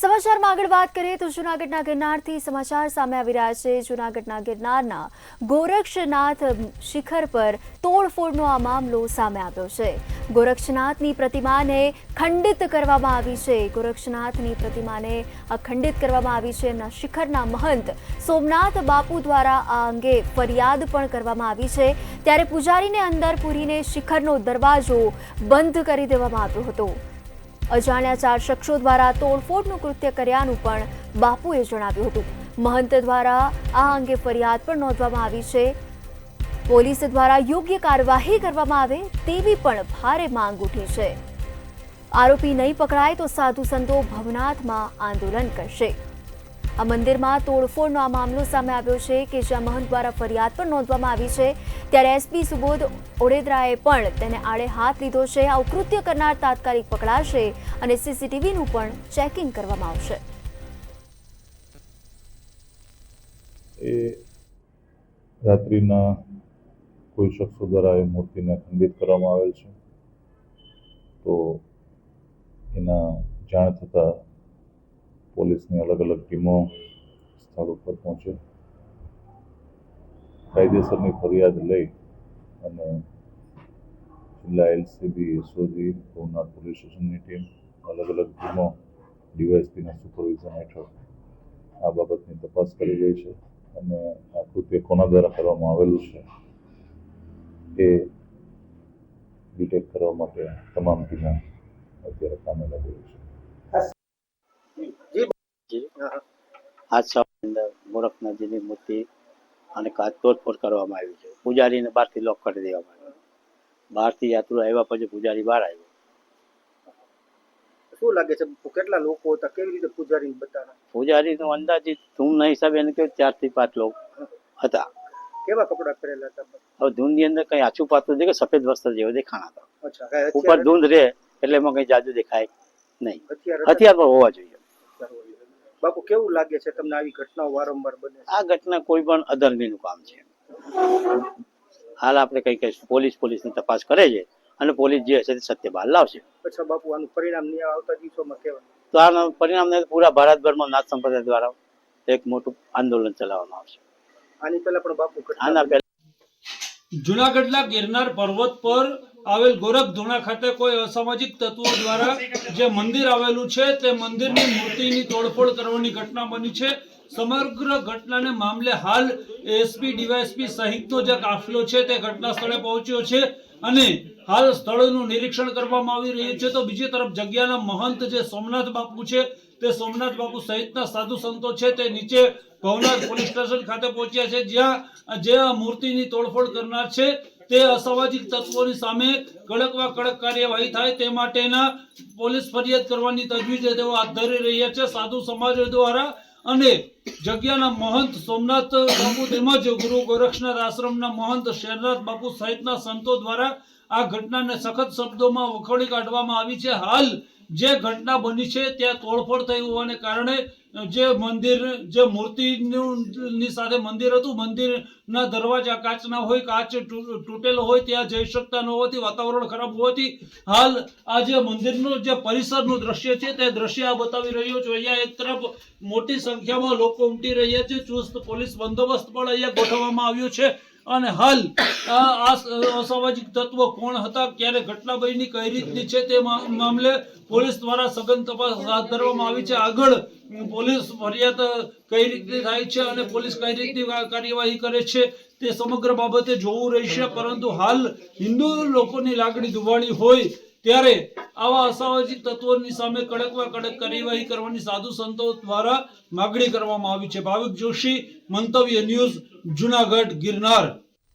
સમાચારમાં આગળ વાત કરીએ તો જૂનાગઢના ગિરનારથી સમાચાર સામે આવી રહ્યા છે। જૂનાગઢના ગિરનારના ગોરક્ષનાથ શિખર પર તોડફોડનો આ મામલો સામે આવ્યો છે। ગોરક્ષનાથની પ્રતિમાને ખંડિત કરવામાં આવી છે। ગોરક્ષનાથની પ્રતિમાને ખંડિત કરવામાં આવી છે। એમના શિખરના મહંત સોમનાથ બાપુ દ્વારા આ અંગે ફરિયાદ પણ કરવામાં આવી છે। ત્યારે પૂજારીને અંદર પૂરીને શિખરનો દરવાજો બંધ કરી દેવામાં આવ્યો હતો। અજાણ્યા 4 શખ્સો દ્વારા તોડફોડનું કૃત્ય કર્યાનું પણ બાપુએ જણાવ્યું હતું। મહંત દ્વારા આ અંગે ફરિયાદ પણ નોંધવામાં આવી છે। પોલીસ દ્વારા યોગ્ય કાર્યવાહી કરવામાં આવે તેવી પણ ભારે માંગ ઉઠી છે। આરોપી નહીં પકડાય તો સાધુ સંતો ભવનાથમાં આંદોલન કરશે। આ મંદિરમાં તોડફોડનો આ મામલો સામે આવ્યો છે કે જ્યાં મહંત દ્વારા ફરિયાદ પણ નોંધવામાં આવી છે। ત્યારે એસપી સુબોધ ઓડેદરાએ પણ તેને આડે હાથ લીધો છે। આ કૃત્ય કરનાર તાત્કાલિક પકડાશે અને સીસીટીવીનું પણ ચેકિંગ કરવામાં આવશે। એ રાત્રિના કોઈ શખ્સો દ્વારા એ મૂર્તિને ખંડિત કરવામાં આવેલ છે, તો એના જાણ થતાં પોલીસની અલગ અલગ ટીમો સ્થળ ઉપર પહોંચે, કાયદેસરની ફરિયાદ લઈ અને જિલ્લા એલસીબી, એસઓજી, ભવનાથ પોલીસ સ્ટેશનની ટીમ, અલગ અલગ ટીમો ડીવાયએસપીના સુપરવિઝન હેઠળ આ બાબતની તપાસ કરી રહી છે અને આ કૃત્ય કોના દ્વારા કરવામાં આવેલું છે એ ડિટેક્ટ કરવા માટે તમામ ટીમો અત્યારે કામે લાગી રહી છે। આજ સવારે ગોરખનાથજીની મૂર્તિ અને તોડફોડ કરવામાં આવી છે। પૂજારીને બહારથી લોક કરી દેવામાં આવ્યો। બહારથી યાત્રુ આવ્યા પછી પૂજારી બહાર આવ્યો। શું લાગે છે કેટલા લોકો હતા, કેવી રીતે પૂજારીને બતાવ્યા? પૂજારીનો અંદાજિત ધૂમના હિસાબે એને કહ્યું 4 થી 5 લોકો હતા। કેવા કપડા પહેરેલા હતા? હવે ધૂંધની અંદર કઈ આછું પાતું દેખાય, સફેદ વસ્ત્ર જેવો દેખાણા હતા। અચ્છા, ઉપર ધૂંધ રહે એટલે એમાં કઈ જાજુ દેખાય નહીં। હથિયાર પર હોવા જોઈએ। બાપુ, કેવું લાગે છે તમને આવી ઘટનાઓ વારંવાર બને? આ ઘટના કોઈ પણ અધર્મીનું કામ છે। હાલ આપણે કઈ પોલીસની તપાસ કરે છે અને પોલીસ જે હશે તે સત્ય બહાર લાવશે। અચ્છા બાપુ, આનું પરિણામ નહીં આવતા દિવસોમાં કેવા? તો આના પરિણામને પૂરા ભારતભરમાં નાથ સંપ્રદાય દ્વારા એક મોટું આંદોલન ચલાવવામાં આવશે। આની પહેલા પણ બાપુ આના પહેલા જૂનાગઢના ગિરનાર પર્વત પર આવેલ ગોરખધોણા ખાતે કોઈ અસામાજિક તત્વો દ્વારા જે મંદિર આવેલું છે તે મંદિરની મૂર્તિની તોડફોડ કરવાની ઘટના બની છે। સમગ્ર ઘટનાને મામલે હાલ એસપી, ડીવાયએસપી સહિતનો જે કાફલો છે તે ઘટના સ્થળે પહોંચ્યો છે અને હાલ સ્થળનું નિરીક્ષણ કરવામાં આવી રહ્યું છે। તો બીજી તરફ જગ્યાના મહંત જે સોમનાથ બાપુ છે તે સોમનાથ બાપુ સહિતના સાધુ સંતો છે તે નીચે ભવનાથ પોલીસ સ્ટેશન ખાતે પહોંચ્યા છે, જ્યાં જે મૂર્તિની તોડફોડ કરનાર છે તે અસામાજિક તત્વોની સામે કડકમાં કડક કાર્યવાહી થાય તે માટેના પોલીસ ફરિયાદ કરવાની તજવીજ તેઓ હાથ ધરી રહ્યા છે સાધુ સમાજ દ્વારા। અને જગ્યાના મહંત સોમનાથ બાપુ તેમજ ગુરુ ગોરક્ષનાથ આશ્રમના મહંત શેરનાથ બાપુ સહિતના સંતો દ્વારા આ ઘટનાને સખત શબ્દોમાં વખોડી કાઢવામાં આવી છે। હાલ જે ઘટના બની છે ત્યાં તોડફોડ થઈ હોવાને કારણે જે મૂર્તિની સાથે મંદિર હતું, મંદિરના દરવાજા કાચના હોય, કાચ તૂટેલો હોય, ત્યાં જઈ શકતા ન હોવાથી, વાતાવરણ ખરાબ હોવાથી હાલ આ જે મંદિરનું જે પરિસરનું દ્રશ્ય છે તે દ્રશ્ય આ બતાવી રહ્યો છું। અહીંયા એક તરફ મોટી સંખ્યામાં લોકો ઉમટી રહ્યા છે, ચુસ્ત પોલીસ બંદોબસ્ત પણ અહીંયા ગોઠવવામાં આવ્યો છે અને હાલ આ અસામાજિક તત્વો કોણ હતા, ક્યારે ઘટના બની, કઈ રીતની છે તે મામલે પોલીસ દ્વારા સઘન તપાસ હાથ ધરવામાં આવી છે। આગળ પોલીસ ફરિયાદ કઈ રીતની થાય છે અને પોલીસ કઈ રીતની કાર્યવાહી કરે છે તે સમગ્ર બાબતે જોવું રહેશે। પરંતુ હાલ હિન્દુ લોકોની લાગણી દુભાણી હોય ત્યારે આવા અસામાજિક તત્વોની સામે કડકમાં કડક કાર્યવાહી કરવાની સાધુ સંતો દ્વારા માગણી કરવામાં આવી છે। ભાવિક જોશી, મંતવ્ય ન્યૂઝ, જૂનાગઢ, ગિરનાર।